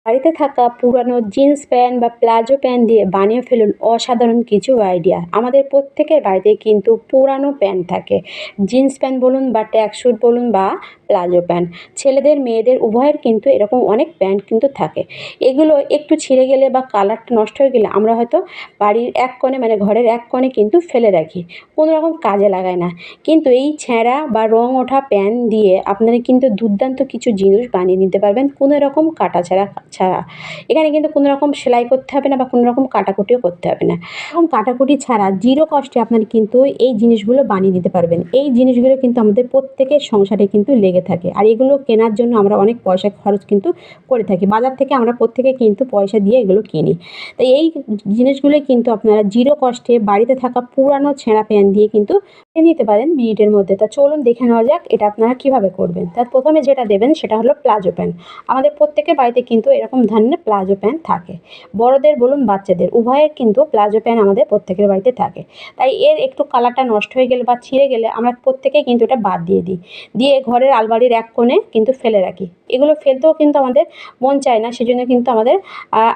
বাড়িতে থাকা পুরানো জিন্স প্যান্ট বা প্লাজো প্যান্ট দিয়ে বানিয়ে ফেলুন অসাধারণ কিছু আইডিয়া। আমাদের প্রত্যেকের বাড়িতে কিন্তু পুরানো প্যান্ট থাকে। জিন্স প্যান্ট বলুন বা ট্র্যাক স্যুট বলুন বা প্লাজো প্যান্ট। ছেলেদের মেয়েদের উভয়ের কিন্তু এরকম অনেক প্যান্ট কিন্তু থাকে। এগুলো একটু ছিঁড়ে গেলে বা কালারটা নষ্ট হয়ে গেলে আমরা হয়তো বাড়ির এক কোণে মানে ঘরের এক কোণে কিন্তু ফেলে রাখি। কোনো রকম কাজে লাগায় না। কিন্তু এই ছেঁড়া বা রং ওঠা প্যান্ট দিয়ে আপনারা কিন্তু দুর্দান্ত কিছু জিনিস বানিয়ে নিতে পারবেন কোনো রকম কাটাছেঁড়া ছাড়া। এখানে কিন্তু কোনো রকম সেলাই করতে হবে না বা কোনো রকম কাটাকুটিও করতে হবে না। এরকম কাটাকুটি ছাড়া জিরো কস্টে আপনারা কিন্তু এই জিনিসগুলো বানিয়ে নিতে পারবেন। এই জিনিসগুলো কিন্তু আমাদের প্রত্যেকের সংসারে কিন্তু লেগে থাকে। আর এগুলো কেনার জন্য আমরা অনেক পয়সা খরচ কিন্তু করে থাকি। বাজার থেকে আমরা প্রত্যেকে কিন্তু পয়সা দিয়ে এগুলো কিনি। তাই এই জিনিসগুলো কিন্তু আপনারা জিরো কস্টে বাড়িতে থাকা পুরানো ছেঁড়া প্যান্ট দিয়ে কিন্তু নিতে পারেন মিনিটের মধ্যে। তা চলুন দেখে নেওয়া যাক এটা আপনারা কীভাবে করবেন। তার প্রথমে যেটা দেবেন সেটা হলো প্লাজো প্যান্ট। আমাদের প্রত্যেকের বাড়িতে কিন্তু এরকম ধরনের প্লাজো প্যান্ট থাকে। বড়দের বলুন বাচ্চাদের উভয়ের কিন্তু প্লাজো প্যান্ট আমাদের প্রত্যেকের বাড়িতে থাকে। তাই এর একটু কালারটা নষ্ট হয়ে গেলে বা ছিঁড়ে গেলে আমরা প্রত্যেকেই কিন্তু এটা বাদ দিয়ে দিই। দিয়ে ঘরের আলমারির এক কোণে কিন্তু ফেলে রাখি। এগুলো ফেলতেও কিন্তু আমাদের মন চায় না, সেজন্য কিন্তু আমাদের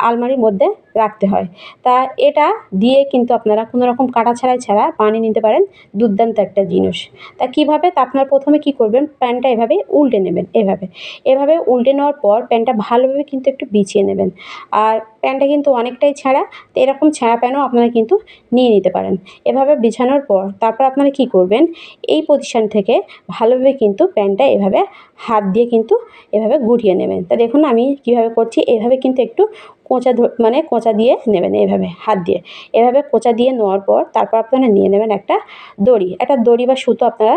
আলমারির মধ্যে রাখতে হয়। তা এটা দিয়ে কিন্তু আপনারা কোনো রকম কাটাছেঁড়াই ছাড়া বানিয়ে নিতে পারেন দুর্দান্ত একটা জিনিস। তা কীভাবে? তা আপনারা প্রথমে কী করবেন, প্যান্টটা এভাবে উল্টে নেবেন। এভাবে উল্টে নেওয়ার পর প্যান্টটা ভালোভাবে কিন্তু একটু বিছিয়ে নেবেন। আর প্যান্টটা কিন্তু অনেকটাই ছেঁড়া, তো এরকম ছেঁড়া প্যান্টও আপনারা কিন্তু নিয়ে নিতে পারেন। এভাবে বিছানোর পর তারপর আপনারা কী করবেন, এই পজিশন থেকে ভালোভাবে কিন্তু প্যান্টটা এভাবে হাত দিয়ে কিন্তু এভাবে গুটিয়ে নেবেন। তা দেখুন আমি কীভাবে করছি। এভাবে কিন্তু একটু কোঁচা দিয়ে নেবেন এভাবে হাত দিয়ে। এভাবে কোঁচা দিয়ে নেওয়ার পর তারপর আপনারা নিয়ে নেবেন একটা দড়ি বা সুতো আপনারা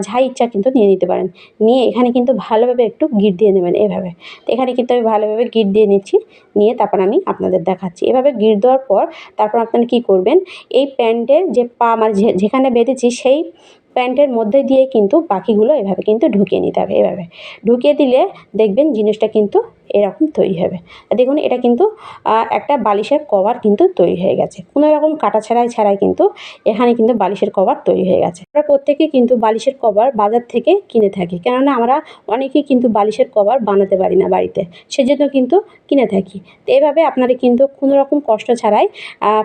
যা ইচ্ছা কিন্তু নিয়ে নিতে পারেন। নিয়ে এখানে কিন্তু ভালোভাবে একটু গিঁট দিয়ে নেবেন এভাবে। তো এখানে কিন্তু আমি ভালোভাবে গিঁট দিয়ে নিচ্ছি। নিয়ে তারপর আমি আপনাদের দেখাচ্ছি। এভাবে গিঁট দেওয়ার পর তারপর আপনারা কী করবেন, এই প্যান্টের যে পা মানে যেখানে বেঁধেছি সেই প্যান্টের মধ্যে দিয়ে কিন্তু বাকিগুলো এভাবে কিন্তু ঢুকিয়ে নিতে হবে। এভাবে ঢুকিয়ে দিলে দেখবেন জিনিসটা কিন্তু এরকম তৈরি হবে। দেখুন এটা কিন্তু একটা বালিশের কভার কিন্তু তৈরি হয়ে গেছে। কোনো রকম কাটাছেঁড়াই ছাড়াই কিন্তু এখানে কিন্তু বালিশের কভার তৈরি হয়ে গেছে। আমরা প্রত্যেকেই কিন্তু বালিশের কভার বাজার থেকে কিনে থাকি, কেননা আমরা অনেকেই কিন্তু বালিশের কভার বানাতে পারি না বাড়িতে, সেজন্য কিন্তু কিনে থাকি। তো এভাবে আপনারা কিন্তু কোনো রকম কষ্ট ছাড়াই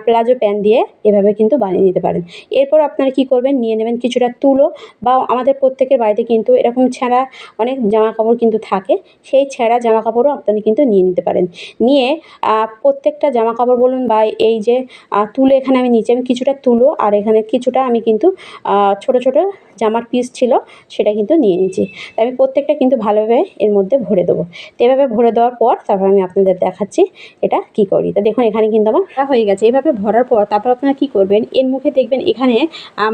প্লাজো প্যান্ট দিয়ে এভাবে কিন্তু বানিয়ে নিতে পারেন। এরপর আপনারা কী করবেন, নিয়ে নেবেন কিছুটা তুলো, বা আমাদের প্রত্যেকের বাড়িতে কিন্তু এরকম ছেঁড়া অনেক জামা কাপড় কিন্তু থাকে। সেই ছেঁড়া জামা কাপড়ও আপনারা কিন্তু নিয়ে নিতে পারেন। নিয়ে প্রত্যেকটা জামা কাপড় বলুন বা এই যে তুলো এখানে আমি নিচে আমি কিছুটা তুলো আর এখানে কিছুটা আমি কিন্তু ছোট ছোট জামার পিস ছিল সেটা কিন্তু নিয়ে নিয়েছি। তাই আমি প্রত্যেকটা কিন্তু ভালোভাবে এর মধ্যে ভরে দেবো। তো এভাবে ভরে দেওয়ার পর তারপর আমি আপনাদের দেখাচ্ছি এটা কী করি। তো দেখুন এখানে কিন্তু আমার হয়ে গেছে। এভাবে ভরার পর তারপর আপনারা কী করবেন, এর মুখে দেখবেন এখানে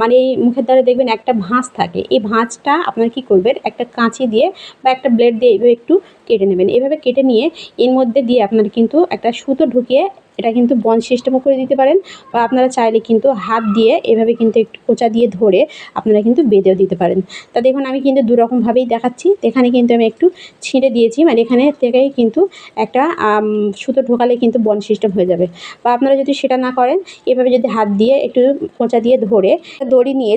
মানে এই মুখের দ্বারা দেখবেন একটা ভাঁজ থাকে। এই ভাঁজটা আপনারা কী করবেন, একটা কাঁচি দিয়ে বা একটা ব্লেড দিয়ে এভাবে একটু কেটে নেবেন। এভাবে কেটে নিয়ে এর মধ্যে দিয়ে আপনারা কিন্তু একটা সুতো ঢুকিয়ে এটা কিন্তু বন্ধ সিস্টেমও করে দিতে পারেন, বা আপনারা চাইলে কিন্তু হাত দিয়ে এভাবে কিন্তু একটু কোঁচা দিয়ে ধরে আপনারা কিন্তু বেঁধেও দিতে পারেন। তা দেখুন আমি কিন্তু দুরকমভাবেই দেখাচ্ছি। এখানে কিন্তু আমি একটু ছিঁড়ে দিয়েছি, মানে এখানে থেকেই কিন্তু একটা সুতো ঢোকালে কিন্তু বন্ধ সিস্টেম হয়ে যাবে। বা আপনারা যদি সেটা না করেন, এভাবে যদি হাত দিয়ে একটু কোঁচা দিয়ে ধরে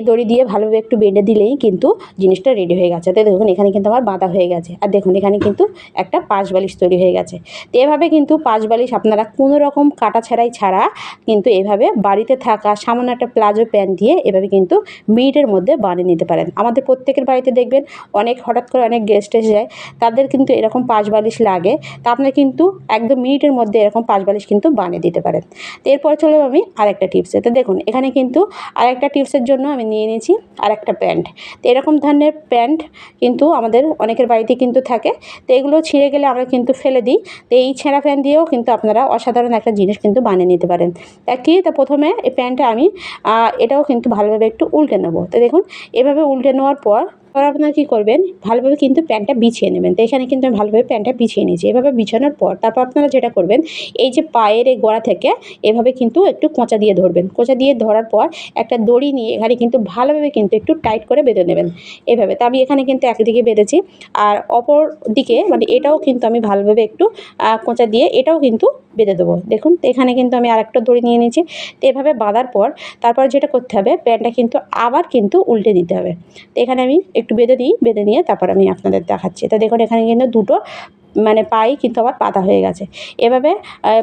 দড়ি দিয়ে ভালোভাবে একটু বেঁধে দিলেই কিন্তু জিনিসটা রেডি হয়ে গেছে। তো দেখুন এখানে কিন্তু আমার বাঁধা হয়ে গেছে। আর দেখুন এখানে কিন্তু একটা পাশ বালিশ তৈরি হয়ে গেছে। তো এভাবে কিন্তু পাশ বালিশ আপনারা কোনো রকম কাটাছেঁড়াই ছাড়া কিন্তু এভাবে বাড়িতে থাকা সামান্য একটা প্লাজো প্যান্ট দিয়ে এভাবে কিন্তু মিনিটের মধ্যে বানিয়ে নিতে পারেন। আমাদের প্রত্যেকের বাড়িতে দেখবেন হঠাৎ করে অনেক গেস্ট এসে যায়, তাদের কিন্তু এরকম পাশ বালিশ লাগে। তা আপনারা কিন্তু একদম মিনিটের মধ্যে এরকম পাশ বালিশ কিন্তু বানিয়ে দিতে পারেন। তো এরপরে চলে যাব আমি আরেকটা টিপসে। তো দেখুন এখানে কিন্তু আরেকটা টিপসের জন্য আমি নিয়ে নিয়েছি আরেকটা প্যান্ট। তো এরকম ধরনের প্যান্ট কিন্তু আমাদের অনেকের বাড়িতে কিন্তু থাকে। তো এগুলো ছিঁড়ে গেলে আমরা কিন্তু ফেলে দিই। তো এই ছেঁড়া প্যান্ট দিয়েও কিন্তু আপনারা অসাধারণ একটা জিনিস কিন্তু বানিয়ে নিতে পারেন। তা প্রথমে এই প্যান্টটা আমি এটাও কিন্তু ভালোভাবে একটু উল্টে নেব। তো দেখুন এভাবে উল্টে নেওয়ার পর আপনারা কী করবেন, ভালোভাবে কিন্তু প্যান্টটা বিছিয়ে নেবেন। তো এখানে কিন্তু আমি ভালোভাবে প্যান্টটা বিছিয়ে নিয়েছি। এভাবে বিছানোর পর তারপর আপনারা যেটা করবেন, এই যে পায়ের এই গোড়া থেকে এভাবে কিন্তু একটু কোঁচা দিয়ে ধরবেন। কোঁচা দিয়ে ধরার পর একটা দড়ি নিয়ে এখানে কিন্তু ভালোভাবে কিন্তু একটু টাইট করে বেঁধে নেবেন এভাবে। তো আমি এখানে কিন্তু একদিকে বেঁধেছি, আর অপর দিকে মানে এটাও কিন্তু আমি ভালোভাবে একটু কোঁচা দিয়ে এটাও কিন্তু বেঁধে দেবো। দেখুন তো এখানে কিন্তু আমি আরেকটা দড়ি নিয়ে নিয়েছি। তো এভাবে বাঁধার পর তারপর যেটা করতে হবে, প্যান্টটা কিন্তু আবার কিন্তু উল্টে দিতে হবে। তো এখানে আমি একটু বেঁধে নিয়ে তারপর আমি আপনাদের দেখাচ্ছি। তো দেখুন এখানে কিন্তু দুটো মানে পায়ে কিন্তু আবার পাতা হয়ে গেছে। এভাবে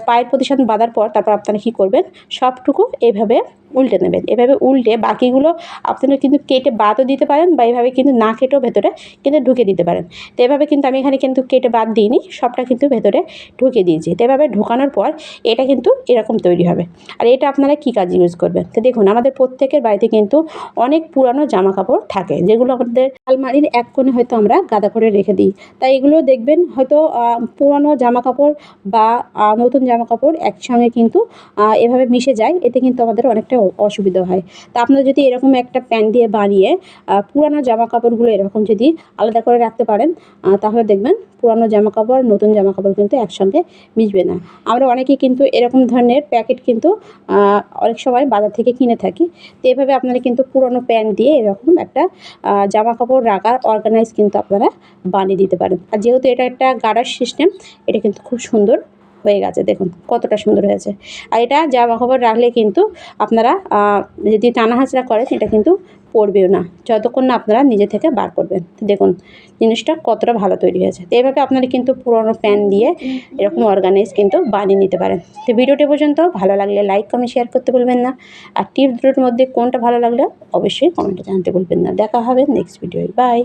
পায়ের প্রতিসান বাঁধার পর তারপর আপনারা কী করবেন, সবটুকু এইভাবে উল্টে নেবেন। এভাবে উল্টে বাকিগুলো আপনারা কিন্তু কেটে বাদও দিতে পারেন বা এভাবে কিন্তু না কেটেও ভেতরে কিন্তু ঢুকে দিতে পারেন। তো এভাবে কিন্তু আমি এখানে কিন্তু কেটে বাদ দিইনি, সবটা কিন্তু ভেতরে ঢুকিয়ে দিয়েছি। তো এভাবে ঢোকানোর পর এটা কিন্তু এরকম তৈরি হবে। আর এটা আপনারা কী কাজে ইউজ করবেন? তো দেখুন, আমাদের প্রত্যেকের বাড়িতে কিন্তু অনেক পুরানো জামা কাপড় থাকে, যেগুলো আমাদের আলমারির এক কোণে হয়তো আমরা গাদা করে রেখে দিই। তাই এগুলো দেখবেন হয়তো পুরানো জামা কাপড় বা নতুন জামা কাপড় একসঙ্গে কিন্তু এভাবে মিশে যায়। এতে কিন্তু আমাদের অনেকটা অসুবিধা হয়। তা আপনারা যদি এরকম একটা প্যান দিয়ে বানিয়ে পুরানো জামা কাপড়গুলো এরকম যদি আলাদা করে রাখতে পারেন, তাহলে দেখবেন পুরানো জামা কাপড় নতুন জামা কাপড় কিন্তু একসঙ্গে মিশবে না। আমরা অনেকেই কিন্তু এরকম ধরনের প্যাকেট কিন্তু অনেক সময় বাজার থেকে কিনে থাকি। তো এভাবে আপনারা কিন্তু পুরনো প্যান্ট দিয়ে এরকম একটা জামা কাপড় রাখার অর্গানাইজ কিন্তু আপনারা বানিয়ে দিতে পারেন। আর যেহেতু এটা একটা গার্ডার সিস্টেম, এটা কিন্তু খুব সুন্দর হয়ে গেছে, দেখুন কতটা সুন্দর হয়েছে। আর এটা জামা কাপড় রাখলে কিন্তু আপনারা যদি টানা হাঁচড়া করেন এটা কিন্তু পড়বেও না, যতক্ষণ না আপনারা নিজে থেকে বার করবেন। তো দেখুন জিনিসটা কতটা ভালো তৈরি হয়েছে। তো এভাবে আপনারা কিন্তু পুরোনো প্যান দিয়ে এরকম অর্গানাইজ কিন্তু বানিয়ে নিতে পারেন। তো ভিডিওটি পর্যন্ত ভালো লাগলে লাইক কমেন্ট শেয়ার করতে ভুলবেন না। আর টিপস দুটোর মধ্যে কোনটা ভালো লাগলে অবশ্যই কমেন্টে জানাতে ভুলবেন না। দেখা হবে নেক্সট ভিডিওয়। বাই।